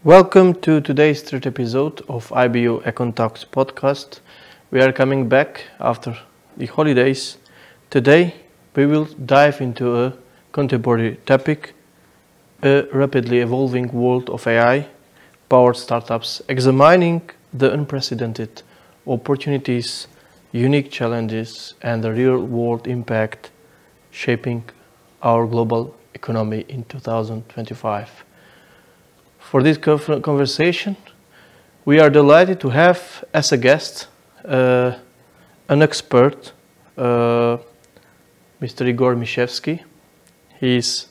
Welcome to today's third episode of IBU Econ Talks podcast. We are coming back after the holidays. Today we will dive into a contemporary topic, a rapidly evolving world of AI-powered startups, examining the unprecedented opportunities, unique challenges, and the real-world impact shaping our global economy in 2025. For this conversation, we are delighted to have as a guest an expert, Mr. Igor Mishevsky. He is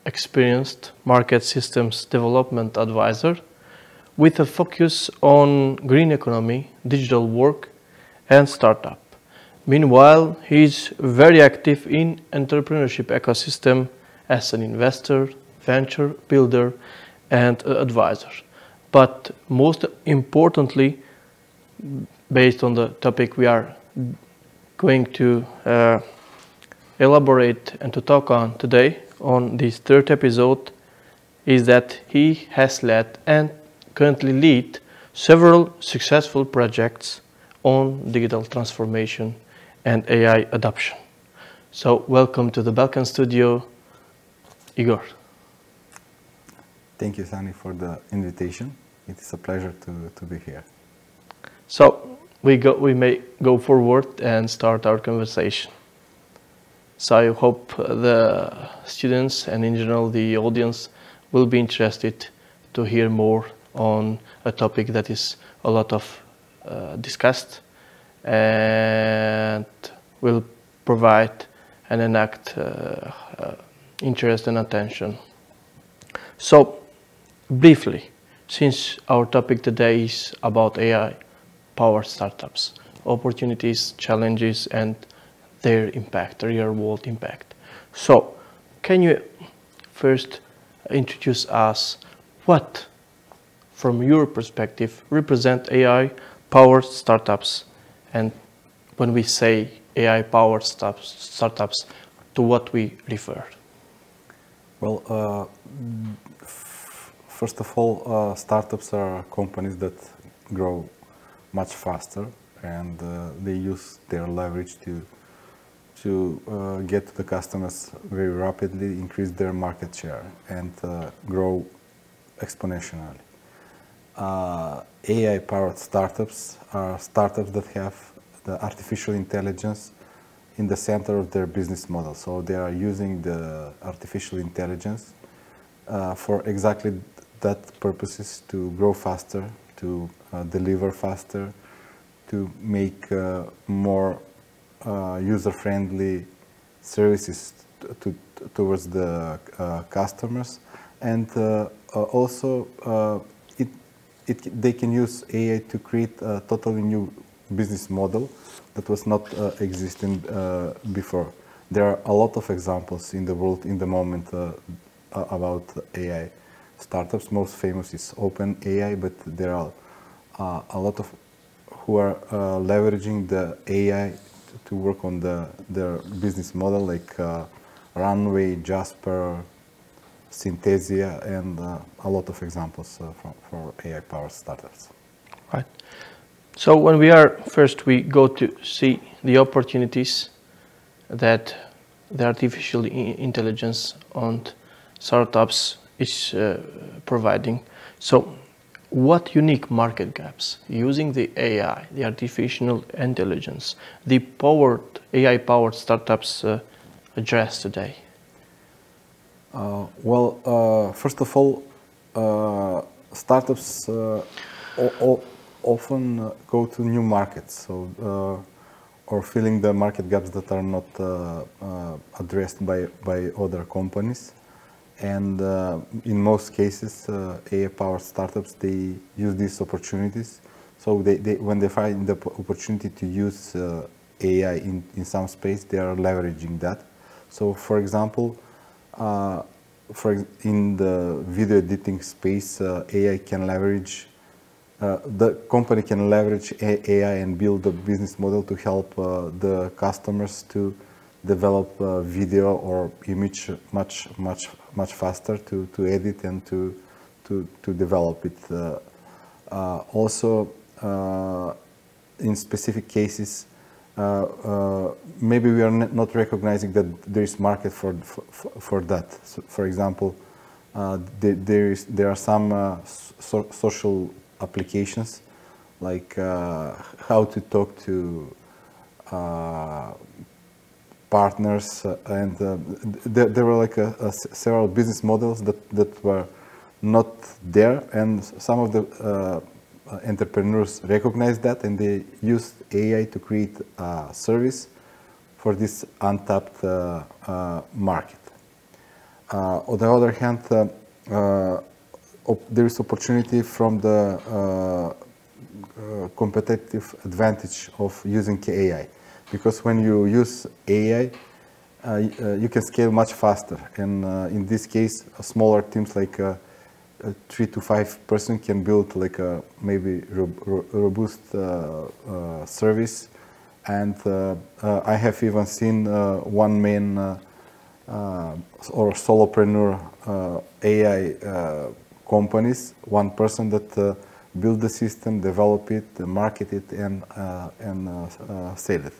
experienced market systems development advisor with a focus on green economy, digital work, and startup. Meanwhile, he is very active in entrepreneurship ecosystem as an investor, venture builder, and advisor. But most importantly, based on the topic we are going to elaborate and to talk on today on this third episode, is that he has led and currently lead several successful projects on digital transformation and AI adoption. So welcome to the Balkan studio, Igor. Thank you, Sani, for the invitation. It is a pleasure to be here. So we may go forward and start our conversation. So I hope the students and in general the audience will be interested to hear more on a topic that is a lot of discussed and will provide and enact interest and attention. So briefly, since our topic today is about AI-powered startups, opportunities, challenges, and their impact, real-world impact. So, can you first introduce us what, from your perspective, represent AI-powered startups? And when we say AI-powered startups, to what we refer? Well, first of all, startups are companies that grow much faster, and they use their leverage to get to the customers very rapidly, increase their market share, and grow exponentially. AI-powered startups are startups that have the artificial intelligence in the center of their business model. So they are using the artificial intelligence for exactly that purposes, to grow faster, to deliver faster, to make more user-friendly services towards the customers, and also they can use AI to create a totally new business model that was not existing before. There are a lot of examples in the world in the moment about AI startups. Most famous is OpenAI, but there are a lot of who are leveraging the AI to work on their business model, like Runway, Jasper, Synthesia, and a lot of examples for AI-powered startups. Right. So when we go to see the opportunities that the artificial intelligence and startups is providing. So what unique market gaps using the AI, the artificial intelligence, the AI-powered startups address today? First of all, startups often go to new markets, or filling the market gaps that are not addressed by other companies. And in most cases, AI-powered startups, they use these opportunities. So when they find the opportunity to use AI in some space, they are leveraging that. So for example, in the video editing space, AI can leverage, the company can leverage AI and build a business model to help the customers to develop video or image much faster, to edit and to to develop it. Also, in specific cases, maybe we are not recognizing that there is market for that. So, for example, there are some social applications, like how to talk to partners, and there were like several business models that were not there, and some of the entrepreneurs recognized that, and they used AI to create a service for this untapped market. On the other hand, there is opportunity from the competitive advantage of using AI, because when you use AI, you can scale much faster, and in this case, smaller teams like 3 to 5 person can build like a maybe robust service. And I have even seen one man or solopreneur AI companies, one person that build the system, develop it, market it, and sell it.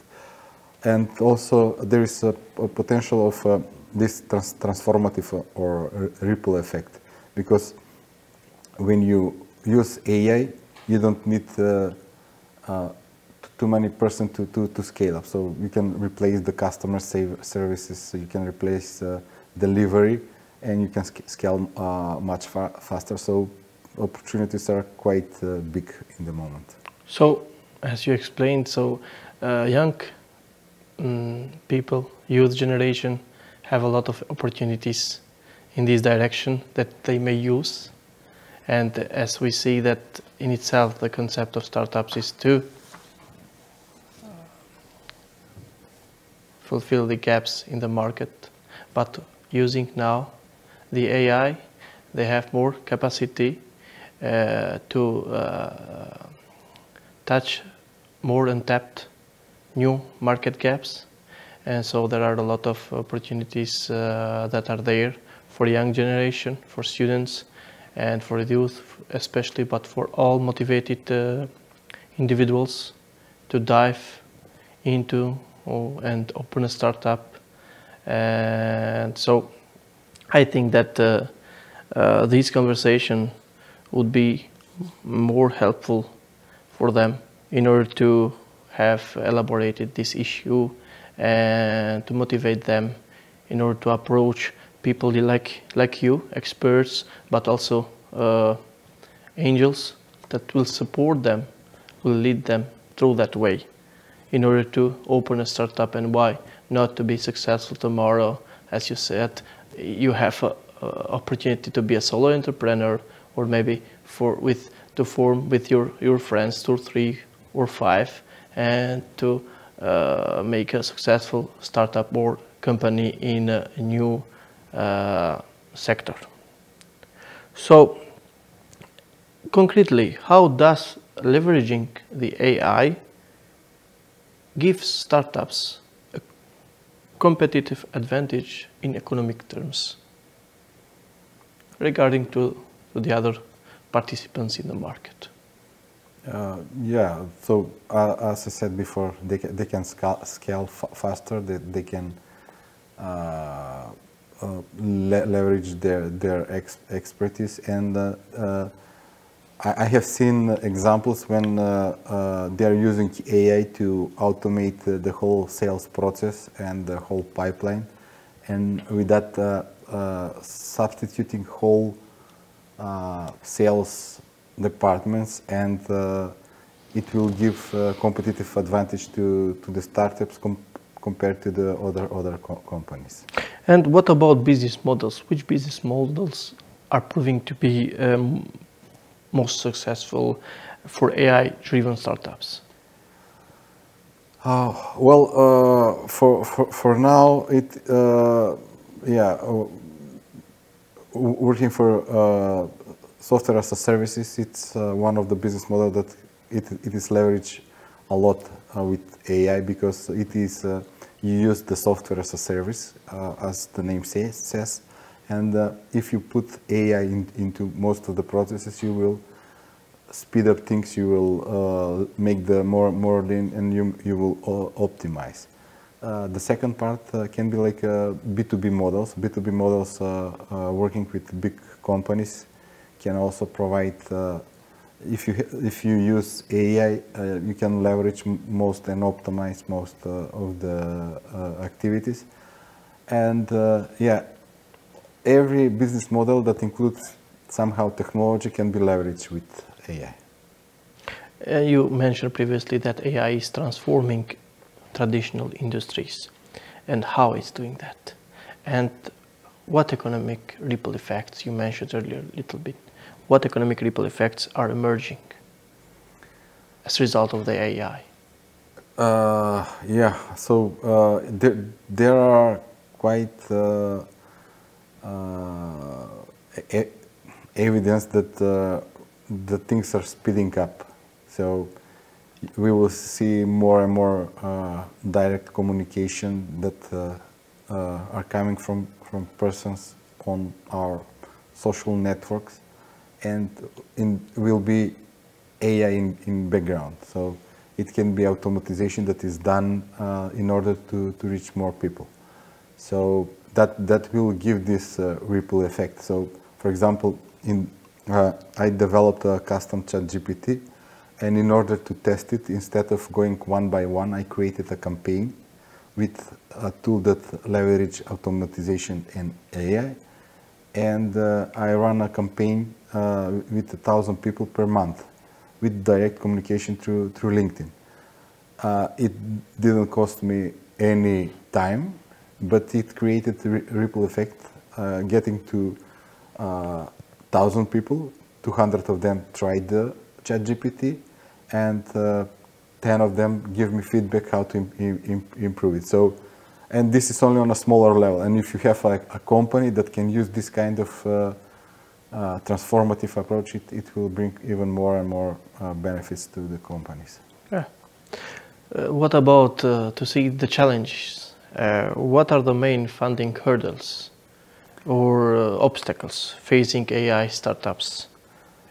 And also there is a potential of this transformative or ripple effect, because when you use AI, you don't need too many person to scale up. So you can replace the customer services, so you can replace delivery, and you can scale much faster. So opportunities are quite big in the moment. So, as you explained, so young people, youth generation, have a lot of opportunities in this direction that they may use. And as we see that in itself, the concept of startups is to fulfill the gaps in the market. But using now the AI, they have more capacity to touch more untapped new market gaps. And so there are a lot of opportunities that are there for young generation, for students, and for youth especially, but for all motivated individuals to dive into and open a startup. And so I think that this conversation would be more helpful for them in order to have elaborated this issue and to motivate them in order to approach people like you, experts, but also angels that will support them, will lead them through that way in order to open a startup. And why not to be successful tomorrow? As you said, you have an opportunity to be a solo entrepreneur, or maybe to form with your friends 2, 3, or 5, and to make a successful startup or company in a new sector. So concretely, how does leveraging the AI give startups a competitive advantage in economic terms regarding to the other participants in the market? Yeah, so as I said before, they can scale faster, they can leverage their expertise, and I have seen examples when they are using AI to automate the whole sales process and the whole pipeline, and with that substituting whole sales departments, and it will give competitive advantage to the startups compared to the other companies. And what about business models? Which business models are proving to be most successful for AI-driven startups? Well, for now, working for software as a services, it's one of the business model that it is leveraged a lot with AI, because it is you use the software as a service, as the name says, And if you put AI into most of the processes, you will speed up things, you will make the more lean, and you will optimize. The second part can be like B2B models. B2B models working with big companies can also provide, if you use AI, you can leverage most and optimize most of the activities. And yeah, every business model that includes somehow technology can be leveraged with AI. You mentioned previously that AI is transforming traditional industries, and how it's doing that, and what economic ripple effects, you mentioned earlier a little bit, what economic ripple effects are emerging as a result of the AI? Yeah, so there are quite evidence that the things are speeding up. So we will see more and more direct communication that are coming from persons on our social networks, and will be AI in background. So it can be automatization that is done in order to reach more people. So that will give this ripple effect. So for example, I developed a custom ChatGPT, and in order to test it, instead of going one by one, I created a campaign with a tool that leverage automatization and AI. And I run a campaign with 1,000 people per month with direct communication through LinkedIn. It didn't cost me any time, but it created a ripple effect, getting to 1,000 people. 200 of them tried the ChatGPT, and 10 of them give me feedback how to improve it. So, and this is only on a smaller level. And if you have a company that can use this kind of transformative approach, it will bring even more and more benefits to the companies. Yeah. What about to see the challenges? What are the main funding hurdles or obstacles facing AI startups,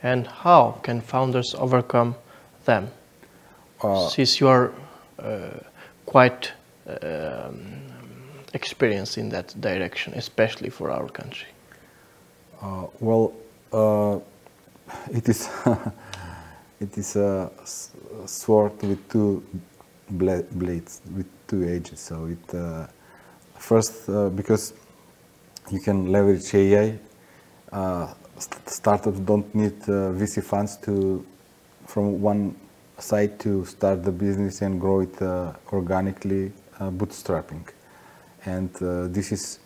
and how can founders overcome them? Since you are quite experienced in that direction, especially for our country. Well, it is it is a sword with two blades, with two edges. So it first, because you can leverage AI, startups don't need VC funds from one side to start the business and grow it organically, bootstrapping. And this is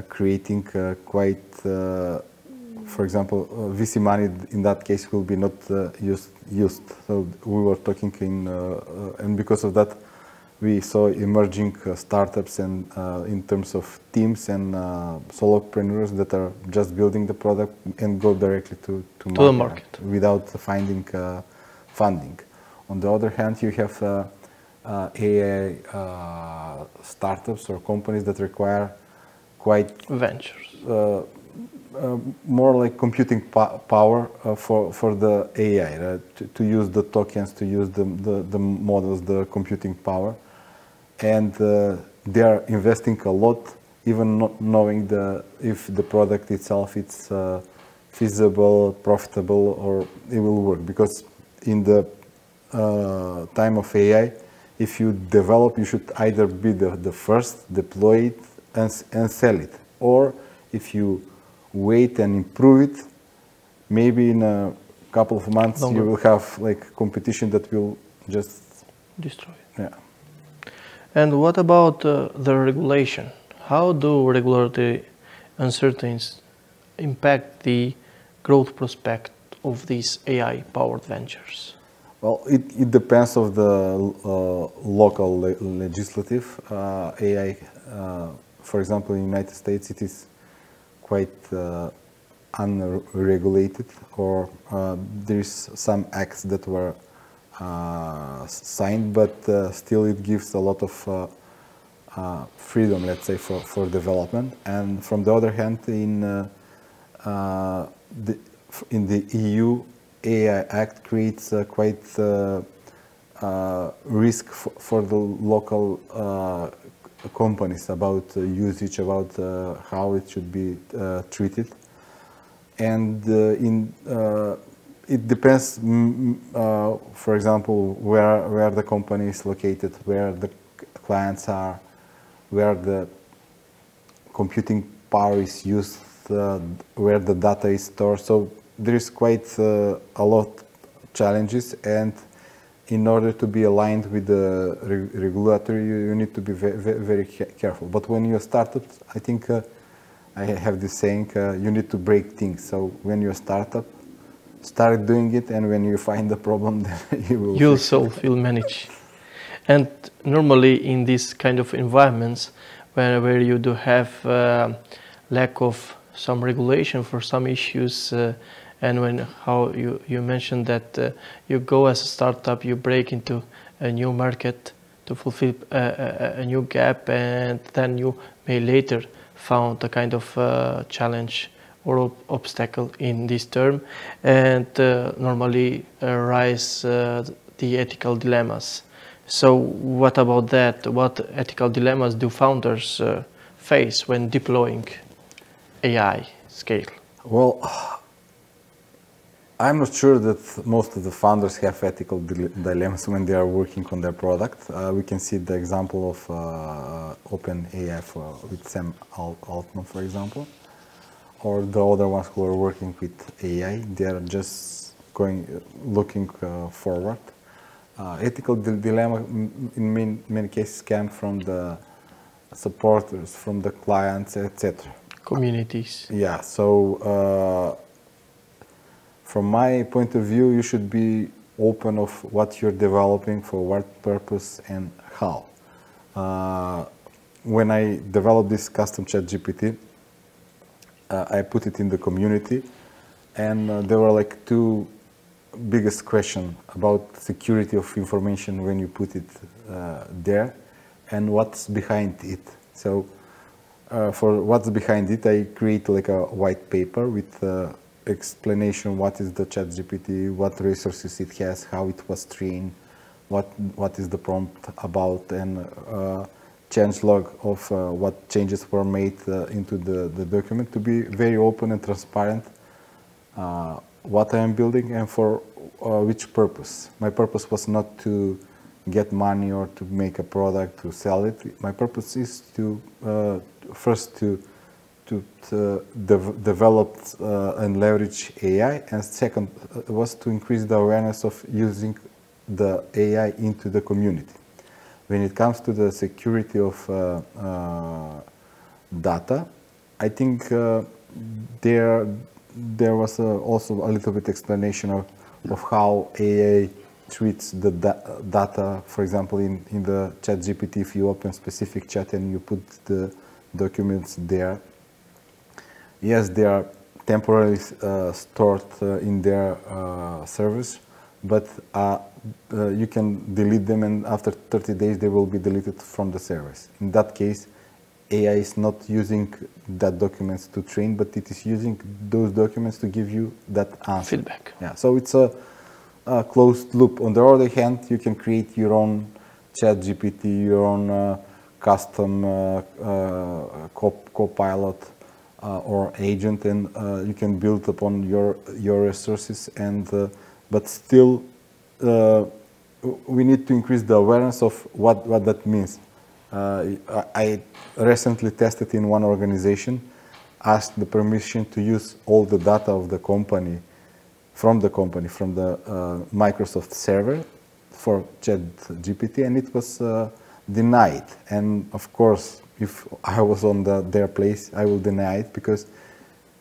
creating quite, for example, VC money in that case will be not used. So we were talking and because of that, we saw emerging startups and in terms of teams and solopreneurs that are just building the product and go directly to the market without finding funding. On the other hand, you have AI startups or companies that require quite ventures, more like computing power for the AI, to use the tokens, to use the models, the computing power. And they are investing a lot, even not knowing if the product itself is feasible, profitable, or it will work. Because in the time of AI, if you develop, you should either be the first, deploy it, and sell it. Or if you wait and improve it, maybe in a couple of months you will have like competition that will just destroy it. Yeah. And what about the regulation? How do regulatory uncertainties impact the growth prospect of these AI-powered ventures? Well, it depends of the local legislative. AI, for example, in the United States, it is quite unregulated, or there is some acts that were signed, but still it gives a lot of freedom, let's say, for development. And from the other hand, in the EU, AI Act creates quite risk for the local companies about usage, about how it should be treated. And it depends, for example, where the company is located, where the clients are, where the computing power is used, where the data is stored. So there is quite a lot of challenges, and in order to be aligned with the regulatory, you need to be very careful. But when you're a startup, I think I have this saying, you need to break things. So when you're a startup, start doing it, and when you find the problem, then you'll solve, you'll manage. And normally in these kind of environments, where you do have lack of some regulation for some issues, and how you mentioned that you go as a startup, you break into a new market to fulfill a new gap, and then you may later found a kind of challenge or obstacle in this term, and normally arise the ethical dilemmas. So what about that? What ethical dilemmas do founders face when deploying AI scale? Well, I'm not sure that most of the founders have ethical dilemmas when they are working on their product. We can see the example of OpenAI with Sam Altman, for example, or the other ones who are working with AI. They are just looking forward. Ethical dilemma in many cases come from the supporters, from the clients, etc. Communities. Yeah, so from my point of view, you should be open of what you're developing, for what purpose and how. When I developed this custom ChatGPT, I put it in the community, and there were like two biggest questions about security of information when you put it there, and what's behind it. So for what's behind it, I create like a white paper with explanation what is the ChatGPT, what resources it has, how it was trained, what is the prompt about, and changelog of what changes were made into the document, to be very open and transparent what I am building and for which purpose. My purpose was not to get money or to make a product to sell it. My purpose is to first to develop and leverage AI, and second was to increase the awareness of using the AI into the community. When it comes to the security of data, I think there was also a little bit explanation of how AI treats the data. For example, in the ChatGPT, if you open specific chat and you put the documents there, yes, they are temporarily stored in their servers, but you can delete them, and after 30 days they will be deleted from the servers. In that case, AI is not using that documents to train, but it is using those documents to give you that answer. Feedback. Yeah, so it's a closed loop. On the other hand, you can create your own ChatGPT, your own custom copilot or agent, and you can build upon your resources. And but still, we need to increase the awareness of what that means. I recently tested in one organization, asked the permission to use all the data of the company, from the Microsoft server for ChatGPT, and it was denied. And of course, if I was on their place, I will deny it, because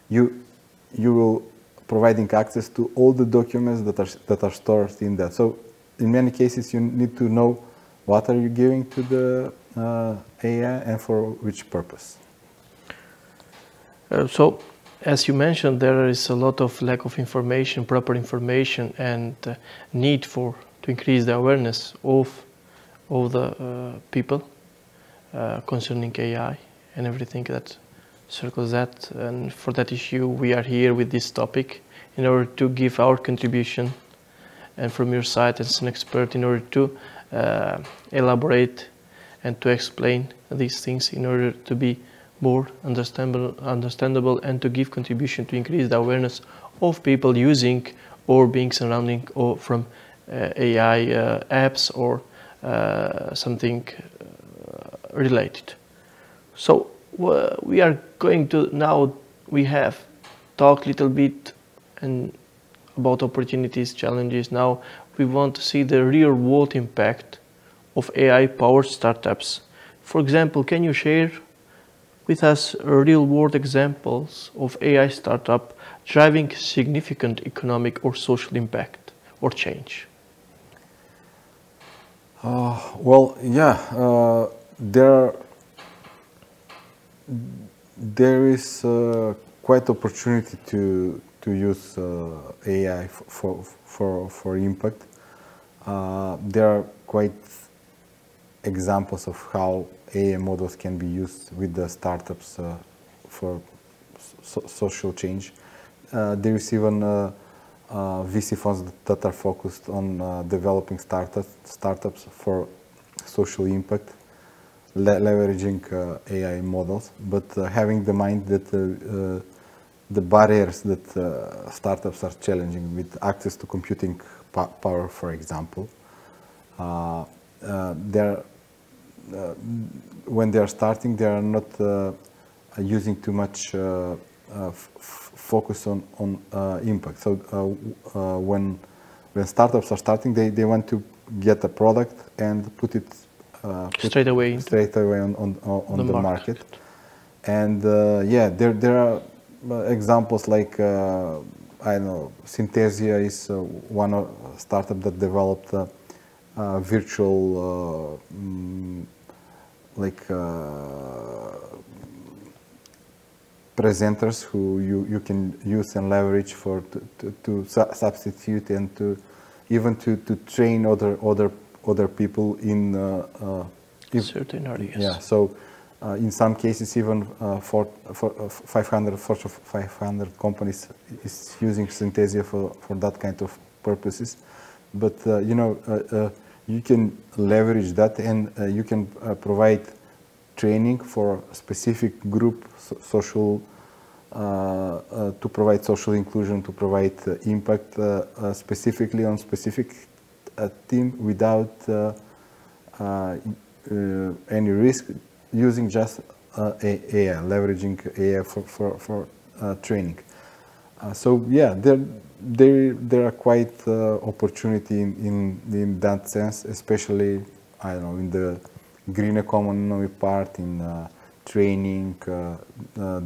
you will providing access to all the documents that are stored in that. So in many cases, you need to know what are you giving to the AI and for which purpose. So, as you mentioned, there is a lot of lack of information, proper information, and need to increase the awareness of the people. concerning AI and everything that circles that. And for that issue, we are here with this topic in order to give our contribution, and from your side as an expert, in order to elaborate and to explain these things in order to be more understandable and to give contribution to increase the awareness of people using or being surrounding or from AI apps or something related. So we are going to now, we have talked a little bit and about opportunities, challenges. Now we want to see the real world impact of AI powered startups. For example, can you share with us real world examples of AI startup driving significant economic or social impact or change? There is quite opportunity to use AI for impact. There are quite examples of how AI models can be used with the startups for social change. There is even VC funds that are focused on developing startups for social impact, leveraging AI models, but having the mind that the barriers that startups are challenging with access to computing power, for example. When they are starting, they are not using too much focus on impact. So when startups are starting, they want to get a product and put it straight away on the market. And there are examples like I know Synthesia is one startup that developed virtual presenters who you can use and leverage to substitute and to even to train other people in certain areas. Yeah, so in some cases even for 500 companies is using Synthesia for that kind of purposes. But you can leverage that, and you can provide training for a specific group, social, to provide social inclusion, to provide impact specifically on specific team without any risk, using just AI, leveraging AI for training. So yeah, there are quite opportunity in that sense, especially I don't know in the green economy part, in training,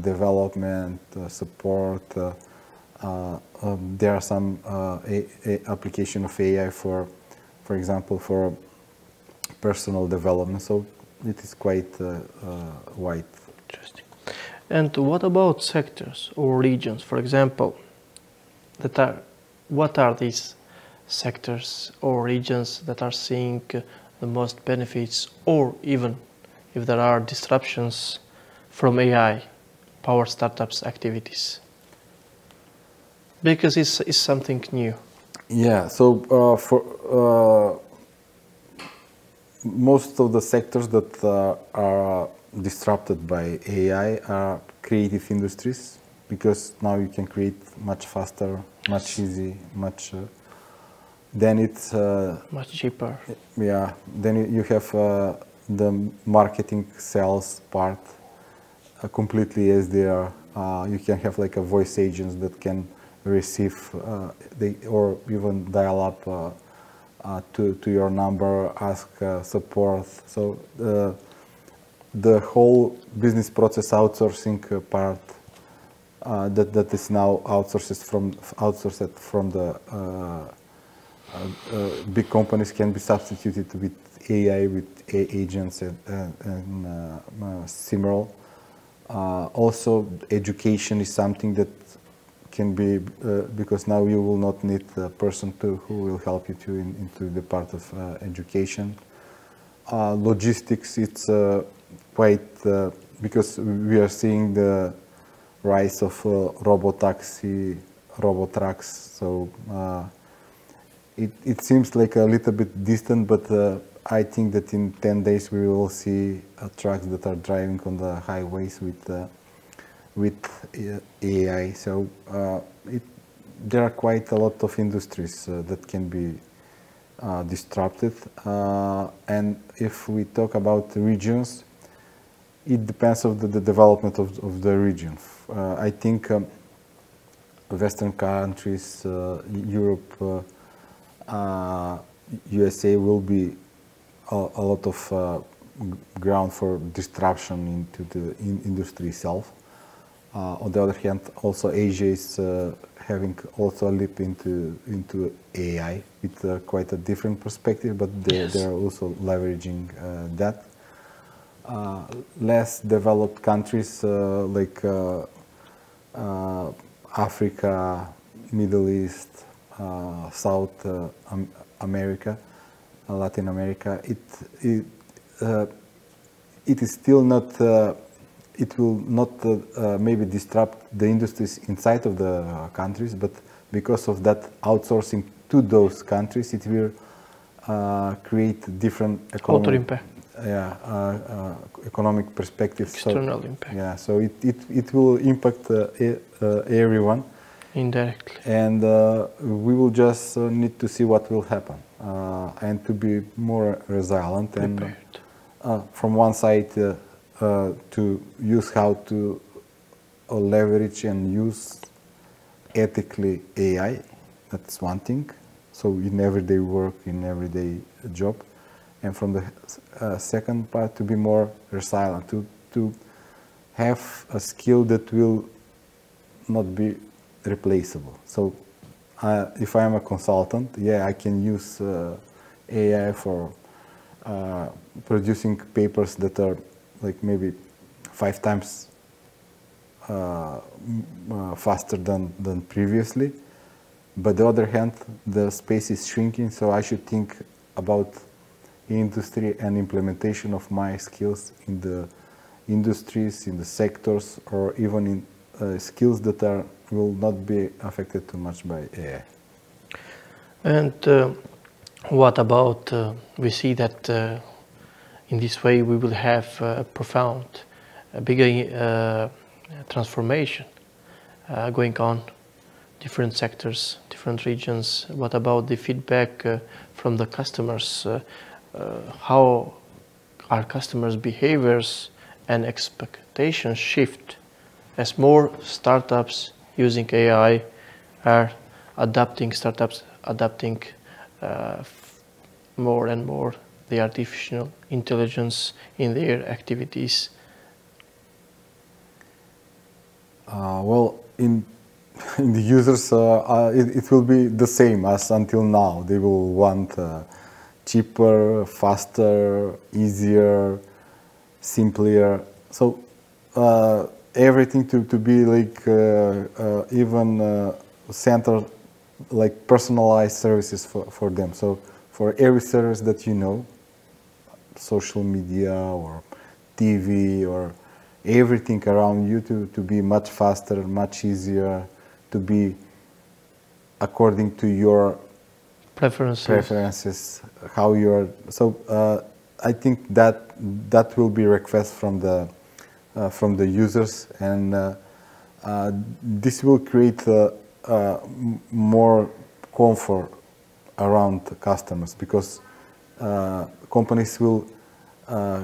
development, support. There are some application of AI for example, for personal development. So it is quite wide. Interesting. And what about sectors or regions, for example, what are these sectors or regions that are seeing the most benefits, or even if there are disruptions from AI power startups activities? Because it's something new. Yeah, so for most of the sectors that are disrupted by AI are creative industries, because now you can create much faster, much easy, much. Then it's much cheaper. Yeah. Then you have the marketing sales part completely SDR. You can have like a voice agents that can receive or even dial up to your number, ask support. So the whole business process outsourcing part that is now outsourced from the big companies can be substituted with AI, with agents and similar. Also, education is something that can be because now you will not need a person who will help you into the part of education. logistics, it's quite because we are seeing the rise of robotaxi, robotrucks. So it seems like a little bit distant, but I think that in 10 days we will see trucks that are driving on the highways with AI. So there are quite a lot of industries that can be disrupted. And if we talk about regions, it depends on the development of the region. I think Western countries, Europe, USA will be a lot of ground for disruption into the industry itself. On the other hand, also Asia is having also a leap into AI with quite a different perspective, but they are also leveraging that. Less developed countries like Africa, Middle East, South America, Latin America, it is still not. It will not maybe disrupt the industries inside of the countries, but because of that outsourcing to those countries, it will create different economic perspectives. External impact. Yeah, so it will impact everyone indirectly, and we will just need to see what will happen and to be more resilient prepared. And from one side to use how to leverage and use ethically AI. That's one thing. So in everyday work, in everyday job, and from the second part to be more resilient, to have a skill that will not be replaceable. So if I am a consultant, yeah, I can use AI for producing papers that are like maybe 5 times faster than previously. But the other hand, the space is shrinking, so I should think about industry and implementation of my skills in the industries, in the sectors, or even in skills that will not be affected too much by AI. And what about, we see that in this way we will have a profound, bigger transformation going on, different sectors, different regions. What about the feedback from the customers? How are customers' behaviors and expectations shift as more startups using AI are adapting more and more the artificial intelligence in their activities? Well, in the users, it will be the same as until now. They will want cheaper, faster, easier, simpler. So everything to be like even center, like personalized services for them. So for every service that you know, social media or TV or everything around you to be much faster, much easier, to be according to your preferences, how you are. So I think that will be request from the users, and this will create more comfort around customers, because companies will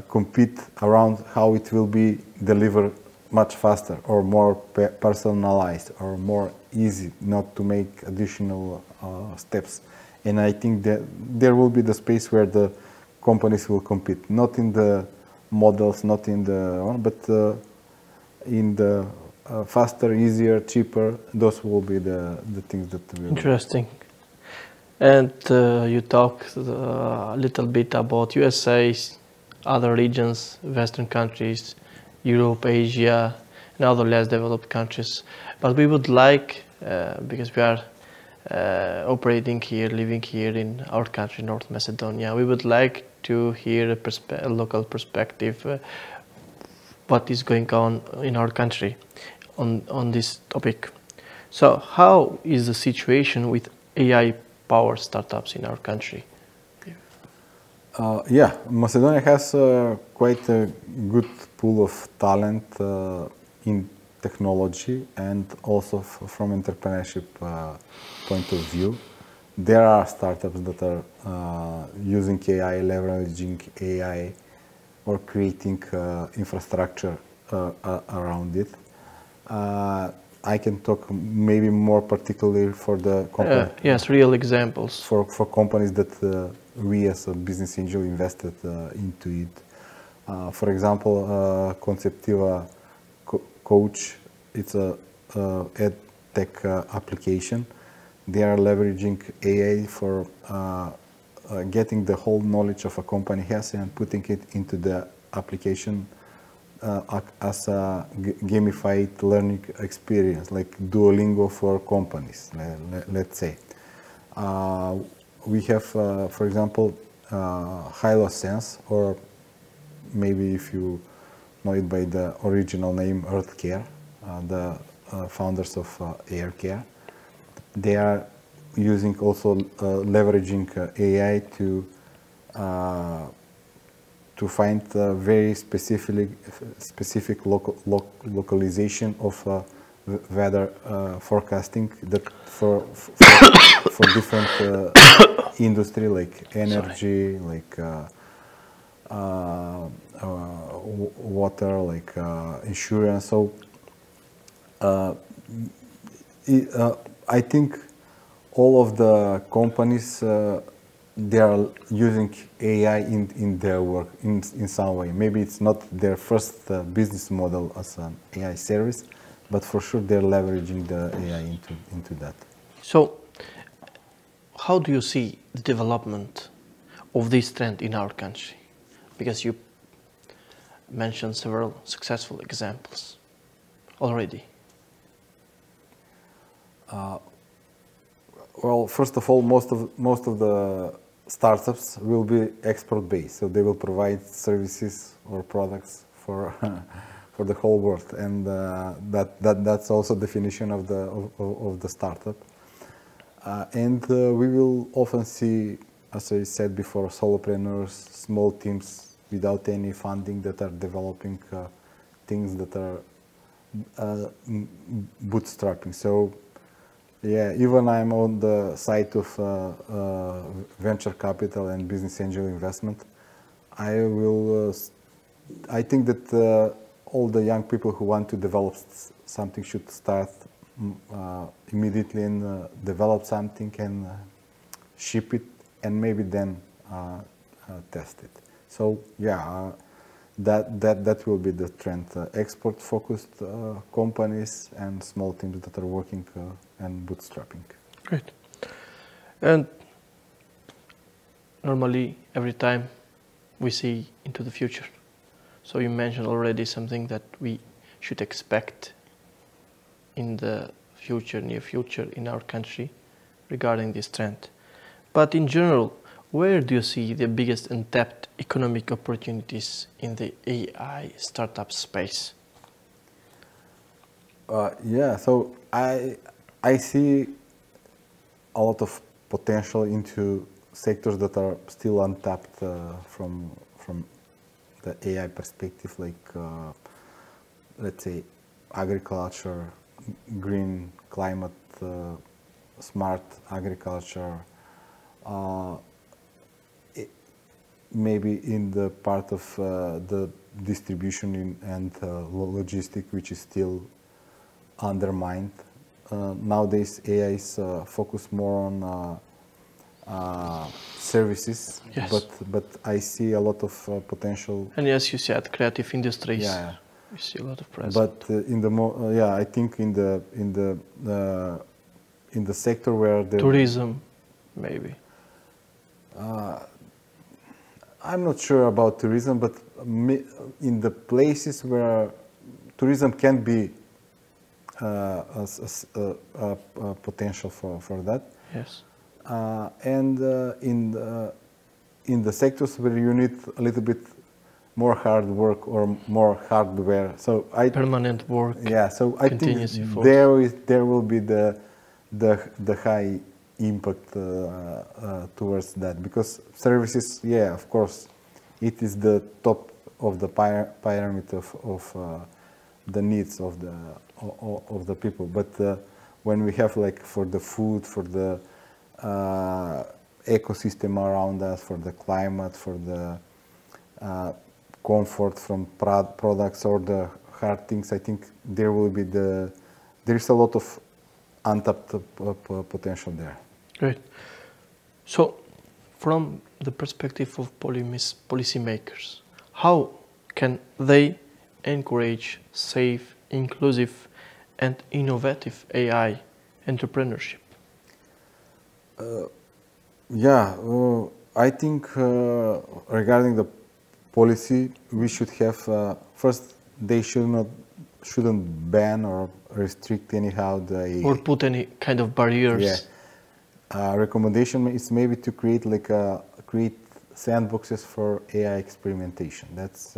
compete around how it will be delivered much faster or more personalized or more easy, not to make additional steps. And I think that there will be the space where the companies will compete, not in the models, not in the one, but in the faster, easier, cheaper. Those will be the things that will. Interesting. And you talked a little bit about USA, other regions, Western countries, Europe, Asia, and other less developed countries. But we would like, because we are operating here, living here in our country, North Macedonia. We would like to hear a local perspective, what is going on in our country on this topic. So how is the situation with AI powered startups in our country? Yeah, Macedonia has quite a good pool of talent in technology and also from entrepreneurship point of view. There are startups that are using AI, leveraging AI, or creating infrastructure around it. I can talk maybe more particularly for the company. Yes, real examples. For companies that we as a business angel invested into it. For example, Conceptiva Coach, it's a ed tech application. They are leveraging AI for getting the whole knowledge of a company has and putting it into the application as a gamified learning experience, like Duolingo for companies, let's say. We have, for example, HiloSense, or maybe if you know it by the original name EarthCare, the founders of AirCare. They are using also leveraging AI to find very specific localization of weather forecasting that for different industry like energy, like water, like insurance. So I think all of the companies they are using AI in their work in some way. Maybe it's not their first business model as an AI service, but for sure they're leveraging the AI into that. So, how do you see the development of this trend in our country? Because you mentioned several successful examples already. Well, first of all, most of the startups will be export based, so they will provide services or products for for the whole world, and that's also definition of the startup. And we will often see, as I said before, solopreneurs, small teams without any funding that are developing things that are bootstrapping. So yeah, even I'm on the side of venture capital and business angel investment. I think that all the young people who want to develop something should start immediately and develop something and ship it, and maybe then test it. So yeah, that will be the trend. Export-focused companies and small teams that are working and bootstrapping. Great. And normally, every time we see into the future. So you mentioned already something that we should expect in the future, near future, in our country regarding this trend. But in general, where do you see the biggest untapped economic opportunities in the AI startup space? Yeah, so I see a lot of potential into sectors that are still untapped from the AI perspective, like let's say agriculture, green climate, smart agriculture. Maybe in the part of the distribution and logistics, which is still undermined. Nowadays, AI is focused more on services, Yes. but I see a lot of potential. And as you said, creative industries. Yeah. We see a lot of presence. But in the I think in the sector where the tourism, maybe. I'm not sure about tourism, but in the places where tourism can be a potential for that, Yes. And in the sectors where you need a little bit more hard work or more hardware. So Permanent work. Yeah, so I think continuous effort. there will be the high impact towards that, because services, yeah, of course, it is the top of the pyramid of the needs of the people. But when we have like for the food, for the ecosystem around us, for the climate, for the comfort from products or the hard things, I think there is a lot of untapped potential there. Great. So, from the perspective of policymakers, how can they encourage safe, inclusive, and innovative AI entrepreneurship? I think regarding the policy, we should have first, they shouldn't ban or restrict anyhow the or put any kind of barriers. Yeah. Recommendation is maybe to create create sandboxes for AI experimentation. That's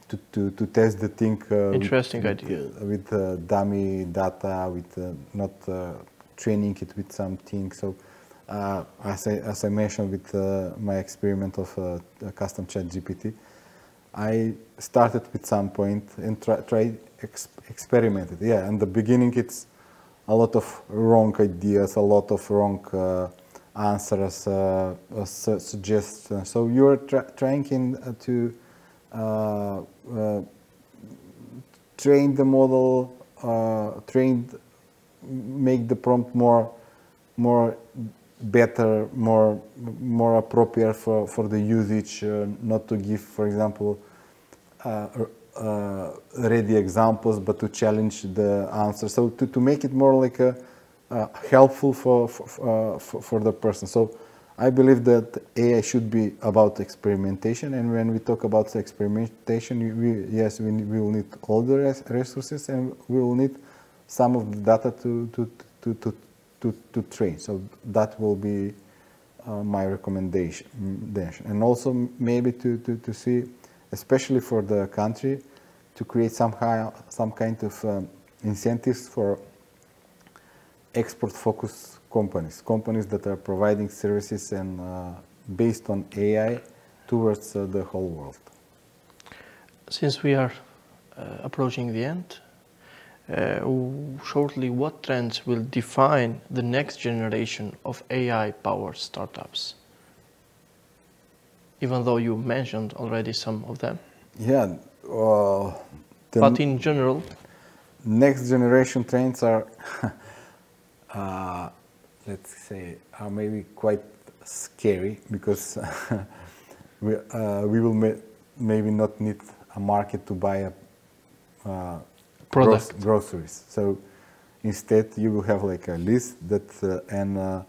to test the thing. Interesting idea. With dummy data, with not training it with something. So, as I mentioned with my experiment of custom ChatGPT, I started with some point and tried experimented. Yeah, in the beginning it's a lot of wrong ideas, a lot of wrong answers, suggestions. So you're trying to train the model, make the prompt more better, more appropriate for the usage, not to give, for example, ready examples, but to challenge the answer. So to make it more like helpful for the person. So I believe that AI should be about experimentation, and when we talk about experimentation, we will need all the resources, and we will need some of the data to train. So that will be my recommendation. And also maybe to see, especially for the country, to create some kind of incentives for export-focused companies that are providing services and based on AI towards the whole world. Since we are approaching the end, shortly, what trends will define the next generation of AI-powered startups? Even though you mentioned already some of them. Yeah. But in general? Next generation trends are, let's say, are maybe quite scary, because we will maybe not need a market to buy a groceries. So instead you will have like a list that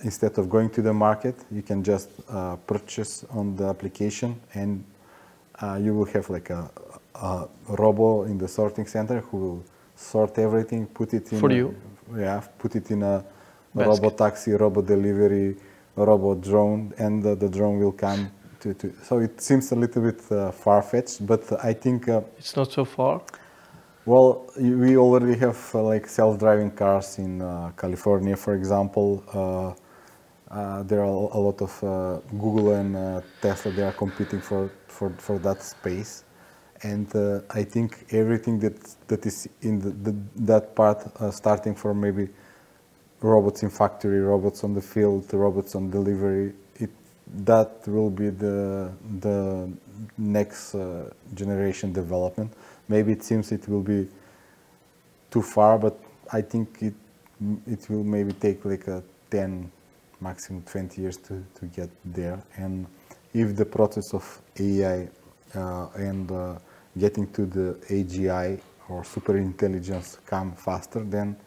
instead of going to the market, you can just purchase on the application, and you will have like a robot in the sorting center who will sort everything, put it in for you. Yeah, put it in a robot taxi, robot delivery, robot drone, and the drone will come to. So it seems a little bit far-fetched, but I think it's not so far. Well, we already have like self-driving cars in California, for example. There are a lot of Google and Tesla. They are competing for that space, and I think everything that is in that part, starting from maybe robots in factory, robots on the field, robots on delivery, that will be the next generation development. Maybe it seems it will be too far, but I think it will maybe take like 10, maximum 20 years to get there. And if the process of AI and getting to the AGI or super intelligence come faster, then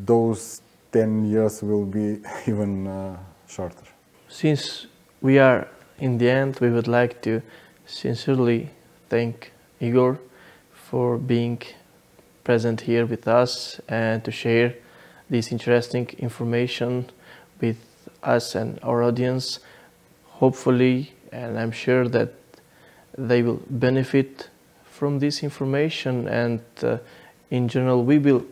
those 10 years will be even shorter. Since we are in the end, we would like to sincerely thank Igor for being present here with us and to share this interesting information with us and our audience. Hopefully, and I'm sure that they will benefit from this information, and in general we will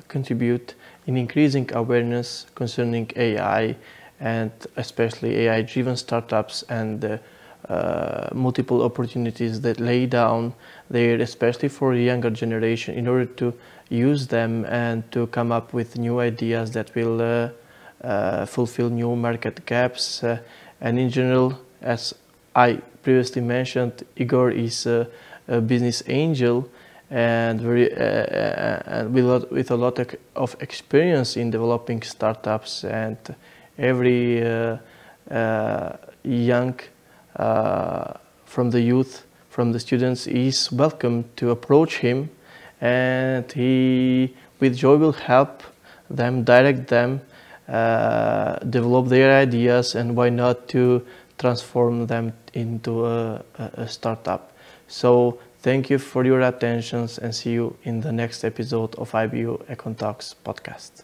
contribute in increasing awareness concerning AI, and especially AI-driven startups and the multiple opportunities that lay down there, especially for the younger generation, in order to use them and to come up with new ideas that will fulfill new market gaps. And in general, as I previously mentioned, Igor is a business angel and with a lot of experience in developing startups, and every young from the youth, from the students, is welcome to approach him, and he with joy will help them, direct them, develop their ideas, and why not to transform them into a startup. So thank you for your attention, and see you in the next episode of IBU Econ Talks podcast.